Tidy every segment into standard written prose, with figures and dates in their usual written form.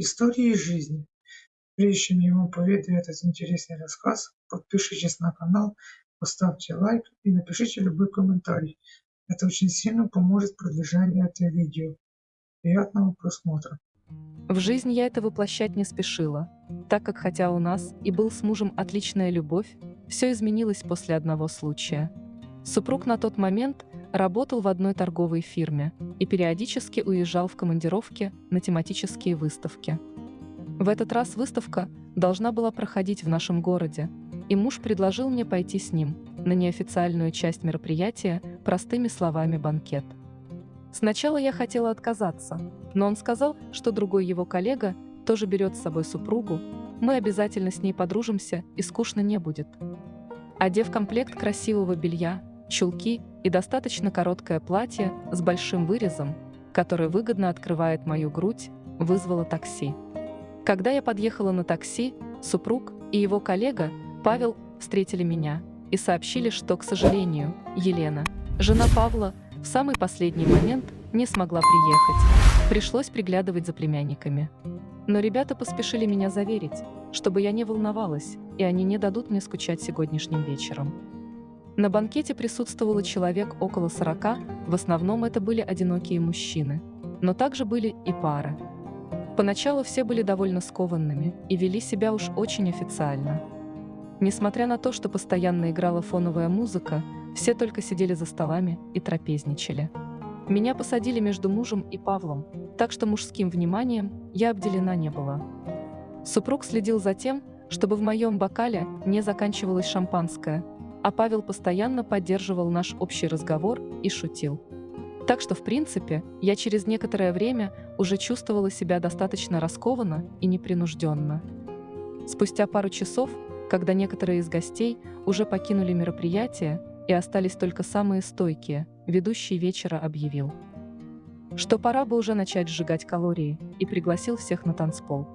Истории из жизни. Прежде чем я вам поведаю этот интересный рассказ, подпишитесь на канал, поставьте лайк и напишите любой комментарий. Это очень сильно поможет продвижению этого видео. Приятного просмотра. В жизнь я это воплощать не спешила, так как хотя у нас и был с мужем отличная любовь, все изменилось после одного случая. Супруг на тот момент работал в одной торговой фирме и периодически уезжал в командировки на тематические выставки. В этот раз выставка должна была проходить в нашем городе, и муж предложил мне пойти с ним на неофициальную часть мероприятия, простыми словами банкет. Сначала я хотела отказаться, но он сказал, что другой его коллега тоже берет с собой супругу, мы обязательно с ней подружимся и скучно не будет. Одев комплект красивого белья, чулки и достаточно короткое платье с большим вырезом, которое выгодно открывает мою грудь, вызвала такси. Когда я подъехала на такси, супруг и его коллега Павел встретили меня и сообщили, что, к сожалению, Елена, жена Павла, в самый последний момент не смогла приехать. Пришлось приглядывать за племянниками. Но ребята поспешили меня заверить, чтобы я не волновалась, и они не дадут мне скучать сегодняшним вечером. На банкете присутствовало человек около 40, в основном это были одинокие мужчины, но также были и пары. Поначалу все были довольно скованными и вели себя уж очень официально. Несмотря на то, что постоянно играла фоновая музыка, все только сидели за столами и трапезничали. Меня посадили между мужем и Павлом, так что мужским вниманием я обделена не была. Супруг следил за тем, чтобы в моем бокале не заканчивалось шампанское, а Павел постоянно поддерживал наш общий разговор и шутил. Так что, в принципе, я через некоторое время уже чувствовала себя достаточно раскованно и непринужденно. Спустя пару часов, когда некоторые из гостей уже покинули мероприятие и остались только самые стойкие, ведущий вечера объявил, что пора бы уже начать сжигать калории, и пригласил всех на танцпол.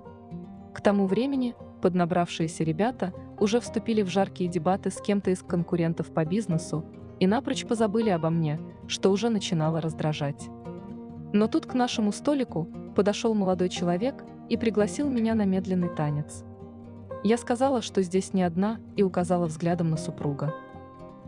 К тому времени поднабравшиеся ребята уже вступили в жаркие дебаты с кем-то из конкурентов по бизнесу и напрочь позабыли обо мне, что уже начинало раздражать. Но тут к нашему столику подошел молодой человек и пригласил меня на медленный танец. Я сказала, что здесь не одна, и указала взглядом на супруга.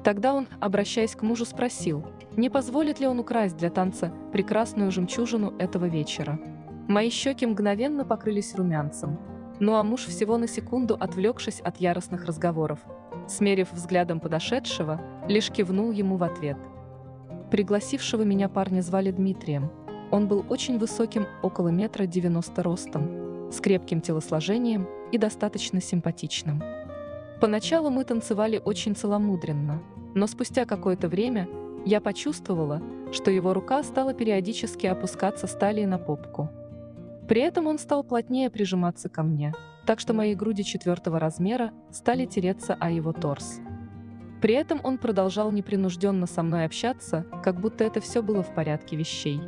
Тогда он, обращаясь к мужу, спросил, не позволит ли он украсть для танца прекрасную жемчужину этого вечера. Мои щеки мгновенно покрылись румянцем. Ну а муж, всего на секунду отвлекшись от яростных разговоров, смерив взглядом подошедшего, лишь кивнул ему в ответ. Пригласившего меня парня звали Дмитрием. Он был очень высоким, около 1,90 м ростом, с крепким телосложением и достаточно симпатичным. Поначалу мы танцевали очень целомудренно, но спустя какое-то время я почувствовала, что его рука стала периодически опускаться с талии на попку. При этом он стал плотнее прижиматься ко мне, так что мои груди 4-го размера стали тереться о его торс. При этом он продолжал непринужденно со мной общаться, как будто это все было в порядке вещей.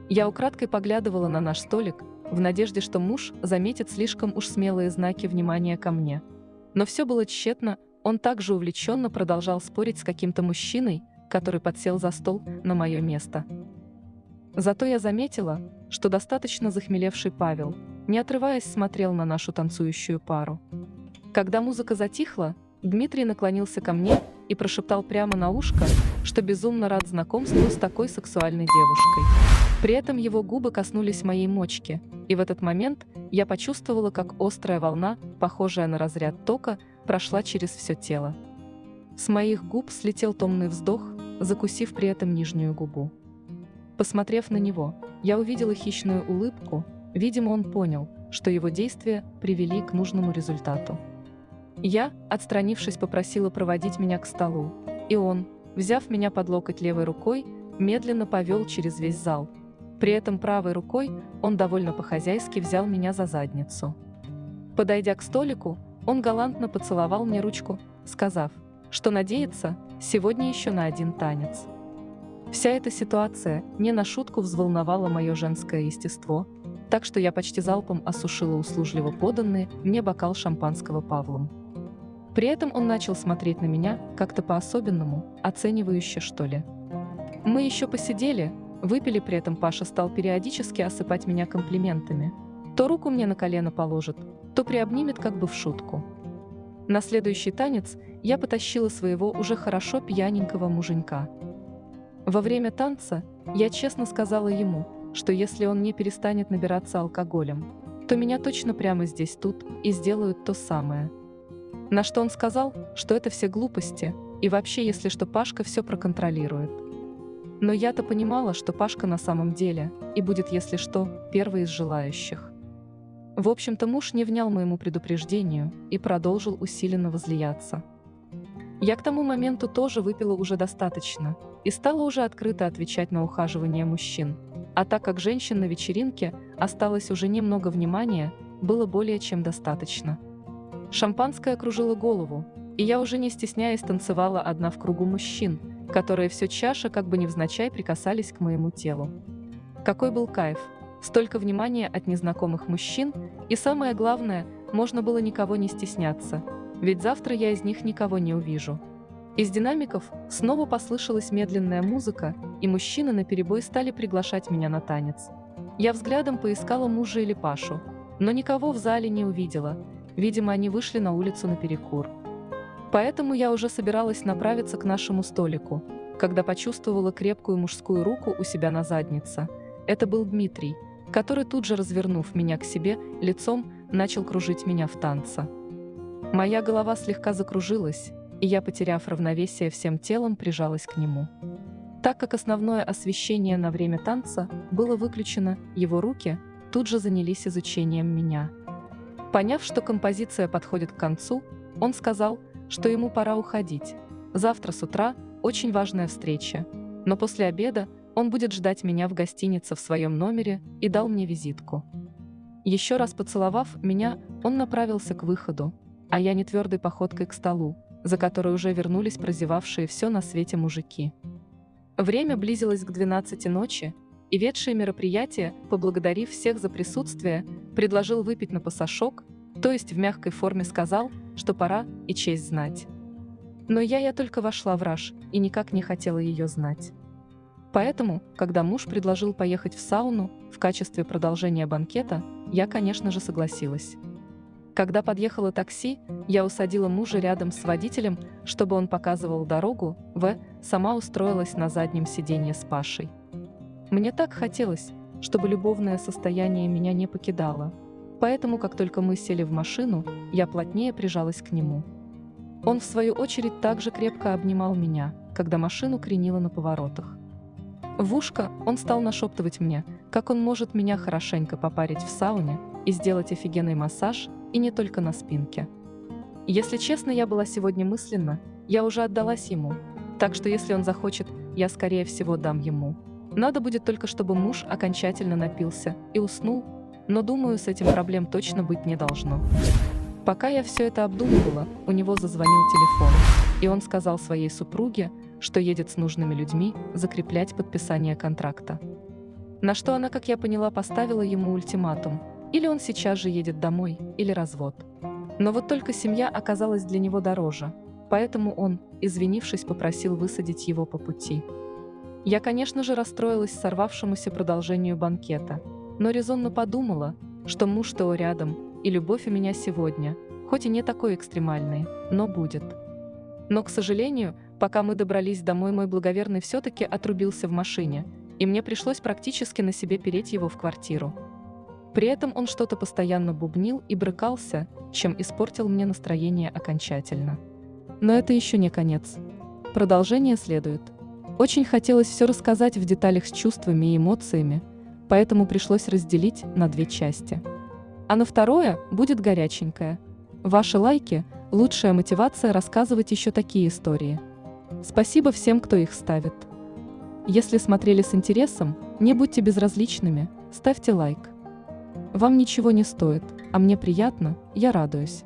Я украдкой поглядывала на наш столик, в надежде, что муж заметит слишком уж смелые знаки внимания ко мне. Но все было тщетно, он также увлеченно продолжал спорить с каким-то мужчиной, который подсел за стол на мое место. Зато я заметила, что достаточно захмелевший Павел, не отрываясь, смотрел на нашу танцующую пару. Когда музыка затихла, Дмитрий наклонился ко мне и прошептал прямо на ушко, что безумно рад знакомству с такой сексуальной девушкой. При этом его губы коснулись моей мочки, и в этот момент я почувствовала, как острая волна, похожая на разряд тока, прошла через все тело. С моих губ слетел томный вздох, закусив при этом нижнюю губу. Посмотрев на него, я увидела хищную улыбку, видимо, он понял, что его действия привели к нужному результату. Я, отстранившись, попросила проводить меня к столу, и он, взяв меня под локоть левой рукой, медленно повел через весь зал. При этом правой рукой он довольно по-хозяйски взял меня за задницу. Подойдя к столику, он галантно поцеловал мне ручку, сказав, что надеется сегодня еще на один танец. Вся эта ситуация не на шутку взволновала мое женское естество, так что я почти залпом осушила услужливо поданный мне бокал шампанского Павлом. При этом он начал смотреть на меня как-то по-особенному, оценивающе, что ли. Мы еще посидели, выпили, при этом Паша стал периодически осыпать меня комплиментами. То руку мне на колено положит, то приобнимет как бы в шутку. На следующий танец я потащила своего уже хорошо пьяненького муженька. Во время танца я честно сказала ему, что если он не перестанет набираться алкоголем, то меня точно прямо здесь тут и сделают то самое. На что он сказал, что это все глупости, и вообще, если что, Пашка все проконтролирует. Но я-то понимала, что Пашка на самом деле, и будет, если что, первый из желающих. В общем-то, муж не внял моему предупреждению и продолжил усиленно возлияться. Я к тому моменту тоже выпила уже достаточно и стала уже открыто отвечать на ухаживание мужчин. А так как женщин на вечеринке осталось уже немного внимания, было более чем достаточно. Шампанское окружило голову, и я уже не стесняясь танцевала одна в кругу мужчин, которые все чаще как бы невзначай прикасались к моему телу. Какой был кайф! Столько внимания от незнакомых мужчин, и самое главное, можно было никого не стесняться, ведь завтра я из них никого не увижу. Из динамиков снова послышалась медленная музыка, и мужчины наперебой стали приглашать меня на танец. Я взглядом поискала мужа или Пашу, но никого в зале не увидела, видимо, они вышли на улицу на перекур. Поэтому я уже собиралась направиться к нашему столику, когда почувствовала крепкую мужскую руку у себя на заднице. Это был Дмитрий, который тут же, развернув меня к себе, лицом начал кружить меня в танце. Моя голова слегка закружилась, и я, потеряв равновесие всем телом, прижалась к нему. Так как основное освещение на время танца было выключено, его руки тут же занялись изучением меня. Поняв, что композиция подходит к концу, он сказал, что ему пора уходить. Завтра с утра очень важная встреча, но после обеда он будет ждать меня в гостинице в своем номере и дал мне визитку. Еще раз поцеловав меня, он направился к выходу, а я нетвердой походкой к столу, за которой уже вернулись прозевавшие все на свете мужики. Время близилось к 12 ночи, и ведший мероприятие, поблагодарив всех за присутствие, предложил выпить на пасашок, то есть в мягкой форме сказал, что пора и честь знать. Но я только вошла в раж и никак не хотела ее знать. Поэтому, когда муж предложил поехать в сауну в качестве продолжения банкета, я, конечно же, согласилась. Когда подъехало такси, я усадила мужа рядом с водителем, чтобы он показывал дорогу, сама устроилась на заднем сиденье с Пашей. Мне так хотелось, чтобы любовное состояние меня не покидало, поэтому, как только мы сели в машину, я плотнее прижалась к нему. Он, в свою очередь, также крепко обнимал меня, когда машину кренило на поворотах. В ушко он стал нашептывать мне, как он может меня хорошенько попарить в сауне и сделать офигенный массаж, и не только на спинке. Если честно, я была сегодня мысленно, я уже отдалась ему, так что если он захочет, я скорее всего дам ему. Надо будет только, чтобы муж окончательно напился и уснул, но думаю, с этим проблем точно быть не должно. Пока я все это обдумывала, у него зазвонил телефон, и он сказал своей супруге, что едет с нужными людьми закреплять подписание контракта. На что она, как я поняла, поставила ему ультиматум: или он сейчас же едет домой, или развод. Но вот только семья оказалась для него дороже, поэтому он, извинившись, попросил высадить его по пути. Я, конечно же, расстроилась сорвавшемуся продолжению банкета, но резонно подумала, что муж-то рядом, и любовь у меня сегодня, хоть и не такой экстремальной, но будет. Но, к сожалению, пока мы добрались домой, мой благоверный все-таки отрубился в машине, и мне пришлось практически на себе переть его в квартиру. При этом он что-то постоянно бубнил и брыкался, чем испортил мне настроение окончательно. Но это еще не конец. Продолжение следует. Очень хотелось все рассказать в деталях с чувствами и эмоциями, поэтому пришлось разделить на две части. А на второе будет горяченькое. Ваши лайки – лучшая мотивация рассказывать еще такие истории. Спасибо всем, кто их ставит. Если смотрели с интересом, не будьте безразличными, ставьте лайк. Вам ничего не стоит, а мне приятно, я радуюсь.